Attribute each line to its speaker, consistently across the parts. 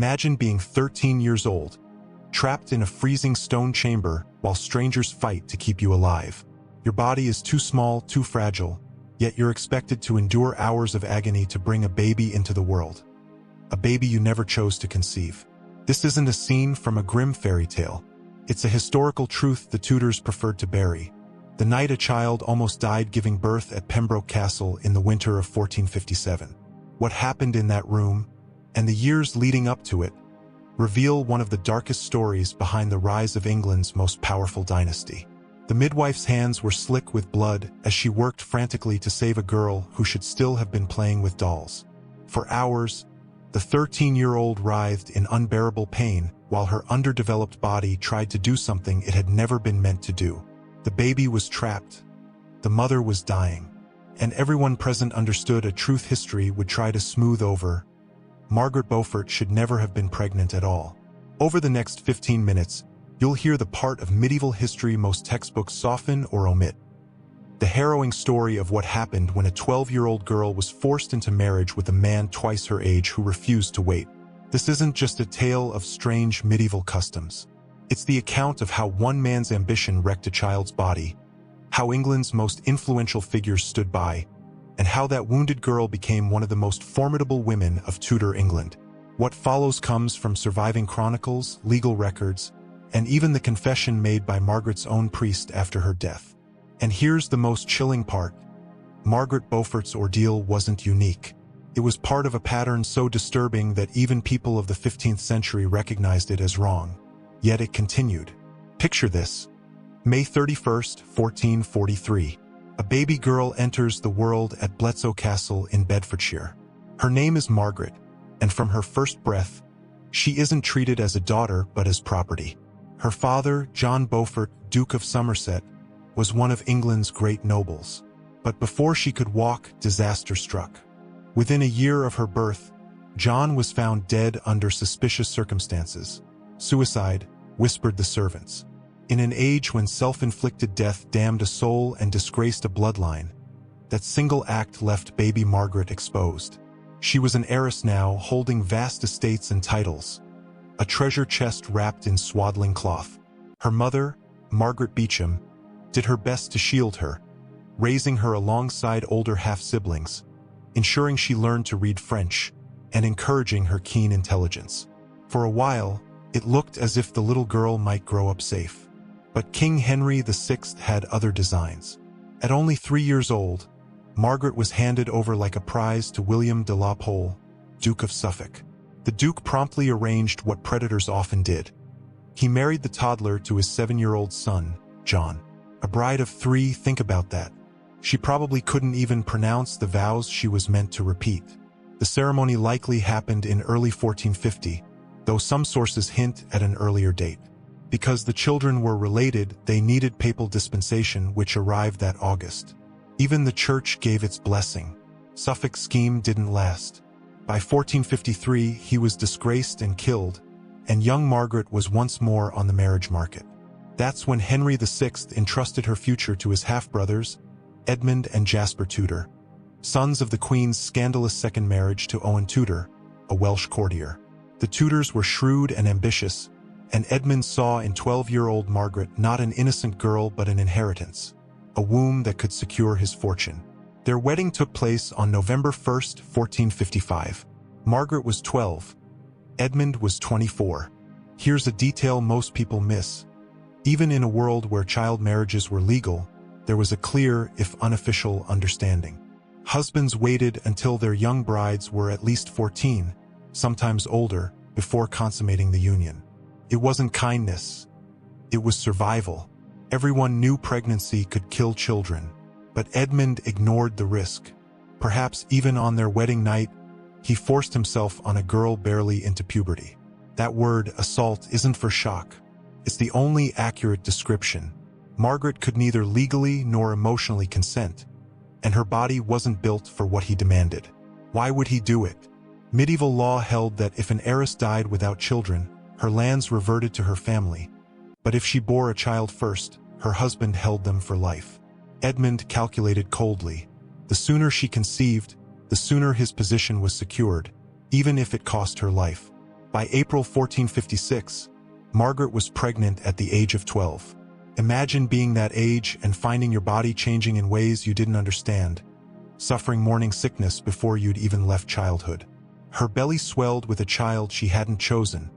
Speaker 1: Imagine being 13 years old, trapped in a freezing stone chamber while strangers fight to keep you alive. Your body is too small, too fragile, yet you're expected to endure hours of agony to bring a baby into the world. A baby you never chose to conceive. This isn't a scene from a grim fairy tale. It's a historical truth the Tudors preferred to bury. The night a child almost died giving birth at Pembroke Castle in the winter of 1457. What happened in that room, and the years leading up to it, reveal one of the darkest stories behind the rise of England's most powerful dynasty. The midwife's hands were slick with blood as she worked frantically to save a girl who should still have been playing with dolls. For hours, the 13-year-old writhed in unbearable pain while her underdeveloped body tried to do something it had never been meant to do. The baby was trapped, the mother was dying, and everyone present understood a truth history would try to smooth over. Margaret Beaufort should never have been pregnant at all. Over the next 15 minutes, you'll hear the part of medieval history most textbooks soften or omit. The harrowing story of what happened when a 12-year-old girl was forced into marriage with a man twice her age who refused to wait. This isn't just a tale of strange medieval customs. It's the account of how one man's ambition wrecked a child's body, how England's most influential figures stood by, and how that wounded girl became one of the most formidable women of Tudor England. What follows comes from surviving chronicles, legal records, and even the confession made by Margaret's own priest after her death. And here's the most chilling part. Margaret Beaufort's ordeal wasn't unique. It was part of a pattern so disturbing that even people of the 15th century recognized it as wrong. Yet it continued. Picture this. May 31st, 1443. A baby girl enters the world at Bletsoe Castle in Bedfordshire. Her name is Margaret, and from her first breath, she isn't treated as a daughter but as property. Her father, John Beaufort, Duke of Somerset, was one of England's great nobles. But before she could walk, disaster struck. Within a year of her birth, John was found dead under suspicious circumstances. Suicide, whispered the servants. In an age when self-inflicted death damned a soul and disgraced a bloodline, that single act left baby Margaret exposed. She was an heiress now, holding vast estates and titles, a treasure chest wrapped in swaddling cloth. Her mother, Margaret Beaufort, did her best to shield her, raising her alongside older half-siblings, ensuring she learned to read French, and encouraging her keen intelligence. For a while, it looked as if the little girl might grow up safe. But King Henry VI had other designs. At only 3 years old, Margaret was handed over like a prize to William de la Pole, Duke of Suffolk. The Duke promptly arranged what predators often did. He married the toddler to his 7-year-old son, John. A bride of 3, think about that. She probably couldn't even pronounce the vows she was meant to repeat. The ceremony likely happened in early 1450, though some sources hint at an earlier date. Because the children were related, they needed papal dispensation, which arrived that August. Even the church gave its blessing. Suffolk's scheme didn't last. By 1453, he was disgraced and killed, and young Margaret was once more on the marriage market. That's when Henry VI entrusted her future to his half-brothers, Edmund and Jasper Tudor, sons of the Queen's scandalous second marriage to Owen Tudor, a Welsh courtier. The Tudors were shrewd and ambitious, and Edmund saw in 12-year-old Margaret not an innocent girl but an inheritance, a womb that could secure his fortune. Their wedding took place on November 1st, 1455. Margaret was 12. Edmund was 24. Here's a detail most people miss. Even in a world where child marriages were legal, there was a clear, if unofficial, understanding. Husbands waited until their young brides were at least 14, sometimes older, before consummating the union. It wasn't kindness. It was survival. Everyone knew pregnancy could kill children, but Edmund ignored the risk. Perhaps even on their wedding night, he forced himself on a girl barely into puberty. That word, assault, isn't for shock. It's the only accurate description. Margaret could neither legally nor emotionally consent, and her body wasn't built for what he demanded. Why would he do it? Medieval law held that if an heiress died without children, her lands reverted to her family. But if she bore a child first, her husband held them for life. Edmund calculated coldly. The sooner she conceived, the sooner his position was secured, even if it cost her life. By April 1456, Margaret was pregnant at the age of 12. Imagine being that age and finding your body changing in ways you didn't understand, suffering morning sickness before you'd even left childhood. Her belly swelled with a child she hadn't chosen,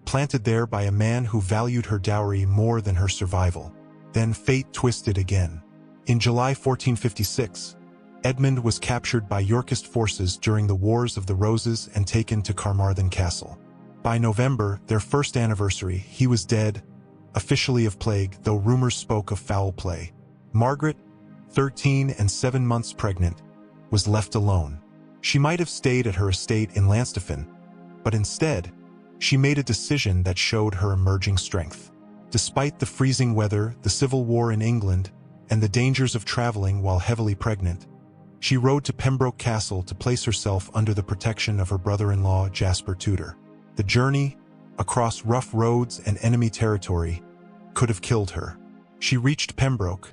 Speaker 1: planted there by a man who valued her dowry more than her survival. Then fate twisted again. In July 1456, Edmund was captured by Yorkist forces during the Wars of the Roses and taken to Carmarthen Castle. By November, their first anniversary, he was dead, officially of plague, though rumors spoke of foul play. Margaret, 13 and 7 months pregnant, was left alone. She might have stayed at her estate in Llanstefan, but instead, she made a decision that showed her emerging strength. Despite the freezing weather, the civil war in England, and the dangers of traveling while heavily pregnant, she rode to Pembroke Castle to place herself under the protection of her brother-in-law, Jasper Tudor. The journey, across rough roads and enemy territory, could have killed her. She reached Pembroke,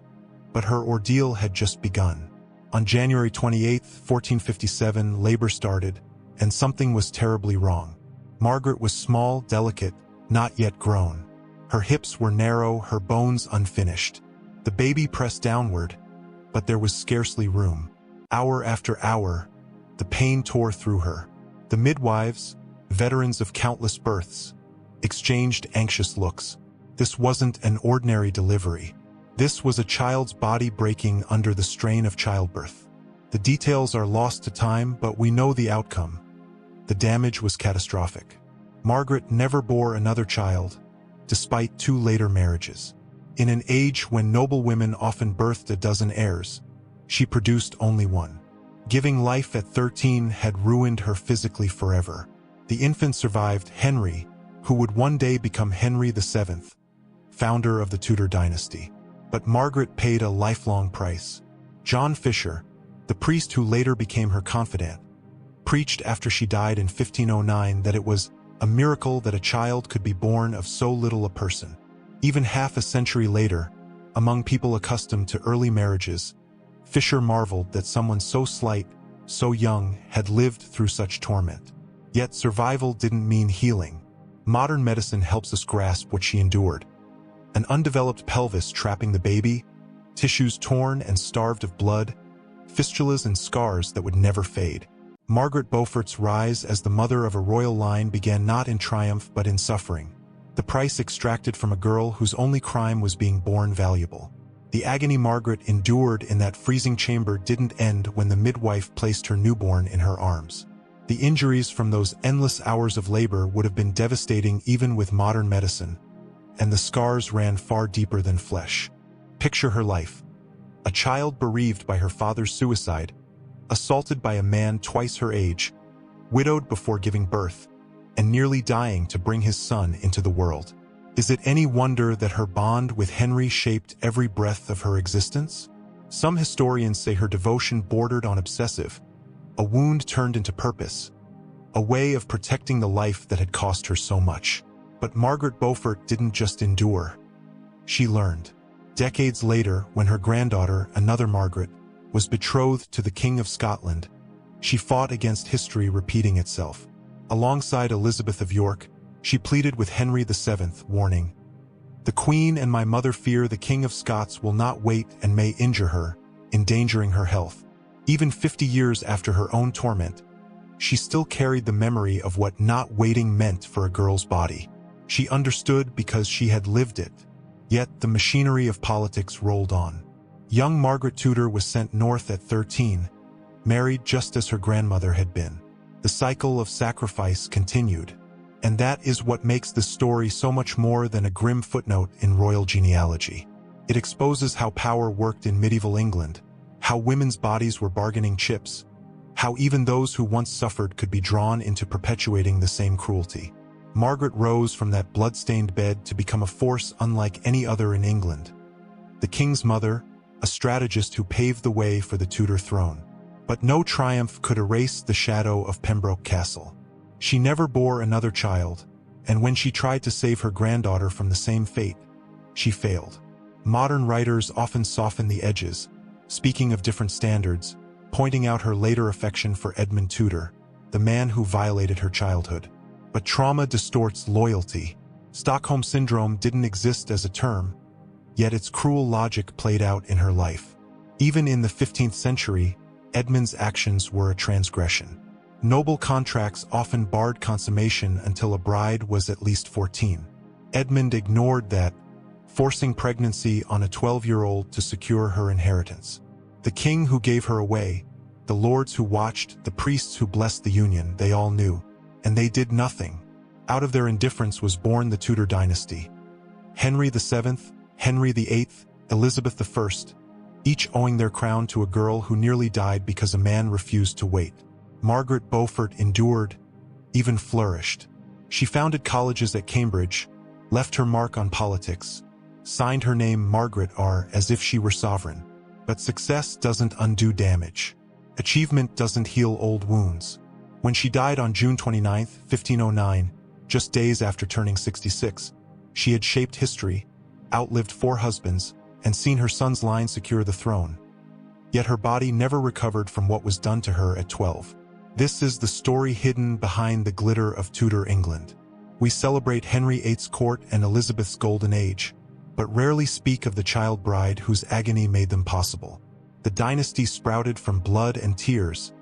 Speaker 1: but her ordeal had just begun. On January 28, 1457, labor started, and something was terribly wrong. Margaret was small, delicate, not yet grown. Her hips were narrow, her bones unfinished. The baby pressed downward, but there was scarcely room. Hour after hour, the pain tore through her. The midwives, veterans of countless births, exchanged anxious looks. This wasn't an ordinary delivery. This was a child's body breaking under the strain of childbirth. The details are lost to time, but we know the outcome. The damage was catastrophic. Margaret never bore another child, despite 2 later marriages. In an age when noble women often birthed a dozen heirs, she produced only one. Giving life at 13 had ruined her physically forever. The infant survived Henry, who would one day become Henry VII, founder of the Tudor dynasty. But Margaret paid a lifelong price. John Fisher, the priest who later became her confidant, preached after she died in 1509 that it was a miracle that a child could be born of so little a person. Even half a century later, among people accustomed to early marriages, Fisher marveled that someone so slight, so young, had lived through such torment. Yet survival didn't mean healing. Modern medicine helps us grasp what she endured. An undeveloped pelvis trapping the baby, tissues torn and starved of blood, fistulas and scars that would never fade. Margaret Beaufort's rise as the mother of a royal line began not in triumph but in suffering. The price extracted from a girl whose only crime was being born valuable. The agony Margaret endured in that freezing chamber didn't end when the midwife placed her newborn in her arms. The injuries from those endless hours of labor would have been devastating even with modern medicine, and the scars ran far deeper than flesh. Picture her life. A child bereaved by her father's suicide, assaulted by a man twice her age, widowed before giving birth, and nearly dying to bring his son into the world. Is it any wonder that her bond with Henry shaped every breath of her existence? Some historians say her devotion bordered on obsessive, a wound turned into purpose, a way of protecting the life that had cost her so much. But Margaret Beaufort didn't just endure. She learned. Decades later, when her granddaughter, another Margaret, was betrothed to the King of Scotland, she fought against history repeating itself. Alongside Elizabeth of York, she pleaded with Henry VII, warning, "The Queen and my mother fear the King of Scots will not wait and may injure her, endangering her health." Even 50 years after her own torment, she still carried the memory of what not waiting meant for a girl's body. She understood because she had lived it. Yet the machinery of politics rolled on. Young Margaret Tudor was sent north at 13, married just as her grandmother had been. The cycle of sacrifice continued. And that is what makes this story so much more than a grim footnote in royal genealogy. It exposes how power worked in medieval England, how women's bodies were bargaining chips, how even those who once suffered could be drawn into perpetuating the same cruelty. Margaret rose from that blood-stained bed to become a force unlike any other in England. The king's mother, a strategist who paved the way for the Tudor throne. But no triumph could erase the shadow of Pembroke Castle. She never bore another child, and when she tried to save her granddaughter from the same fate, she failed. Modern writers often soften the edges, speaking of different standards, pointing out her later affection for Edmund Tudor, the man who violated her childhood. But trauma distorts loyalty. Stockholm Syndrome didn't exist as a term, yet its cruel logic played out in her life. Even in the 15th century, Edmund's actions were a transgression. Noble contracts often barred consummation until a bride was at least 14. Edmund ignored that, forcing pregnancy on a 12-year-old to secure her inheritance. The king who gave her away, the lords who watched, the priests who blessed the union, they all knew, and they did nothing. Out of their indifference was born the Tudor dynasty. Henry VII, Henry VIII, Elizabeth I, each owing their crown to a girl who nearly died because a man refused to wait. Margaret Beaufort endured, even flourished. She founded colleges at Cambridge, left her mark on politics, signed her name Margaret R as if she were sovereign. But success doesn't undo damage. Achievement doesn't heal old wounds. When she died on June 29, 1509, just days after turning 66, she had shaped history, outlived 4 husbands, and seen her son's line secure the throne. Yet her body never recovered from what was done to her at 12. This is the story hidden behind the glitter of Tudor England. We celebrate Henry VIII's court and Elizabeth's golden age, but rarely speak of the child bride whose agony made them possible. The dynasty sprouted from blood and tears,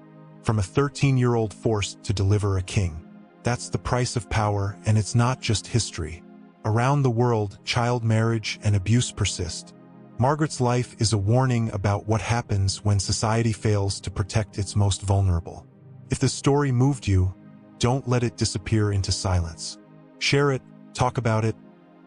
Speaker 1: from a 13-year-old forced to deliver a king. That's the price of power, and it's not just history. Around the world, child marriage and abuse persist. Margaret's life is a warning about what happens when society fails to protect its most vulnerable. If this story moved you, don't let it disappear into silence. Share it, talk about it,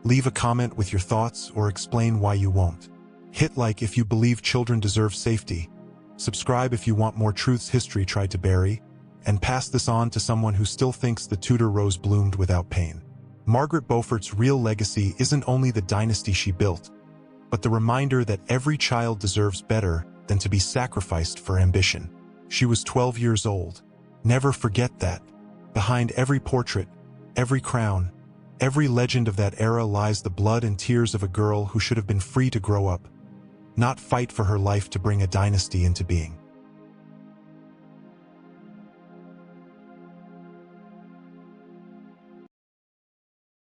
Speaker 1: leave a comment with your thoughts, or explain why you won't. Hit like if you believe children deserve safety. Subscribe if you want more truths history tried to bury, and pass this on to someone who still thinks the Tudor rose bloomed without pain. Margaret Beaufort's real legacy isn't only the dynasty she built, but the reminder that every child deserves better than to be sacrificed for ambition. She was 12 years old. Never forget that. Behind every portrait, every crown, every legend of that era lies the blood and tears of a girl who should have been free to grow up, not fight for her life to bring a dynasty into being.